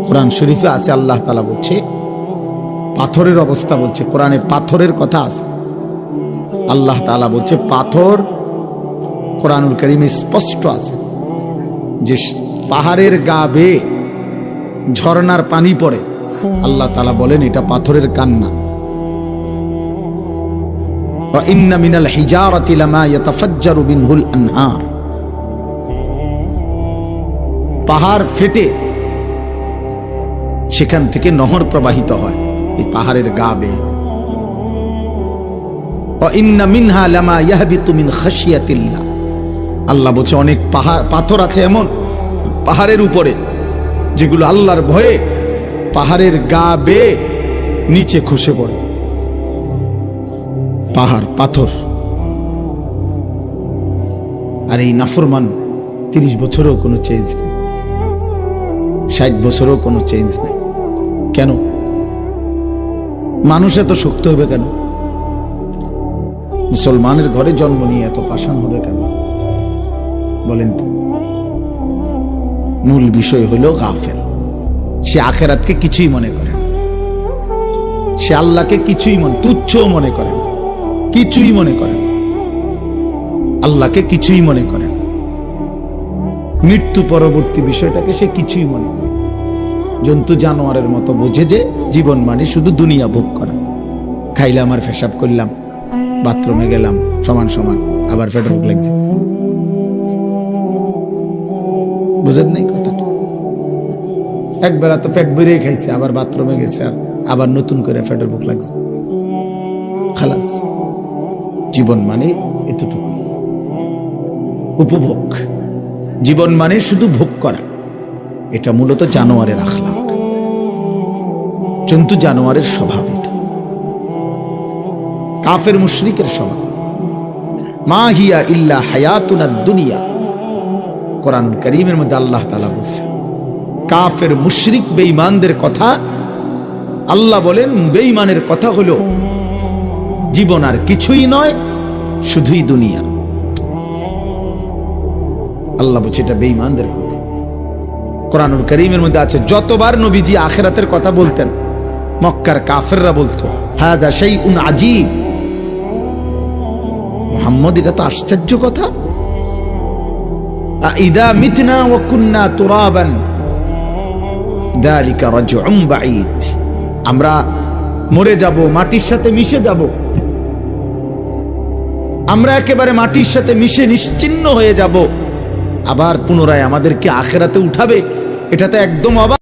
কোরআন শরীফে আছে, আল্লাহ তাআলা বলছে, পাথরের অবস্থা বলছে, কোরআনে পাথরের কথা আছে। আল্লাহ তাআলা বলছে পাথর, কোরআনুল কারীমে স্পষ্ট আছে যে পাহাড়ের গা বেয়ে ঝর্ণার পানি পড়ে। আল্লাহ তাআলা বলেন এটা পাথরের কান্না। ওয়া ইন্না মিনাল হিজারাতি লামা ইয়াতাফাজ্জারু মিনহুল আনহার, পাহাড় ফেটে সেখান থেকে নহর প্রবাহিত হয় এই পাহাড়ের গা বেয়ে। ওয়া ইন্না মিনহা লামা ইয়াহবিতু মিন খাশিয়াতিল্লাহ, আল্লাহ বলছে অনেক পাথর আছে এমন পাহাড়ের উপরে যেগুলো আল্লাহর ভয়ে পাহাড়ের গা বেয়ে নিচে খসে পড়ে। পাহাড় পাথর। আর এই নাফরমান 30 বছরেও কোনো চেঞ্জ নেই, 60 বছরেও কোনো চেঞ্জ নেই। কেন? মানুষ এত শক্ত হবে কেন? মুসলমানের ঘরে জন্ম নিয়ে এত পাষাণ হবে কেন বলেন তো? মূল বিষয় হলো গাফেল। সে আখিরাতকে কিছুই মনে করে না, সে আল্লাহকে কিছুই তুচ্ছও মনে করে না, কিছুই মনে করে না, আল্লাহকে কিছুই মনে করে না। মৃত্যু পরবর্তী বিষয়টাকে সে কিছুই মনে করে। জন্তু জানোয়ারের মতো বোঝে যে জীবন মানে শুধু দুনিয়া ভোগ করা। খাইলাম আর পেশাব করলাম, বাথরুমে গেলাম, সমান সমান, আবার পেটে ভোগ লাগছে। বুঝেন নাই কথাটা? একবেলা তো পেট ভরে খাইছে, আবার বাথরুমে গেছে, আর আবার নতুন করে পেটের ভোগ লাগছে। খালাস। জীবন মানে এতটুকু, উপভোগ। জীবন মানে শুধু ভোগ করা। এটা মূলত জানোয়ারের আখলাক, জন্তু জানোয়ারের স্বভাব। এটা কাফের মুশরিকের স্বভাব। মা হিয়া ইল্লা হায়াতুনা দুনিয়া, কোরআন কারীমের মধ্যে আল্লাহ তাআলা বলছেন কাফের মুশরিক বেঈমানদের কথা। আল্লাহ বলেন বেঈমানের কথা হলো জীবন আর কিছুই নয়, শুধুই দুনিয়া। আল্লাহ বলছে এটা বেঈমানদের কথা। কোরআনুল কারীমের মধ্যে আছে যতবার নবীজি আখিরাতের কথা বলতেন মক্কার কাফেররা বলতো হাযা শাইউন আজীব, মুহাম্মদ এটা তো আশ্চর্য কথা। আইদা মিতনা ওয়া কুন্না তুরাবান যালিকা রাজউম বাঈদ, আমরা মরে যাব, মাটির সাথে মিশে যাব, আমরা একেবারে মাটির সাথে মিশে নিশ্চিহ্ন হয়ে যাব, আবার পুনরায় আমাদেরকে আখিরাতে উঠাবে, এটা তো একদম অবাক।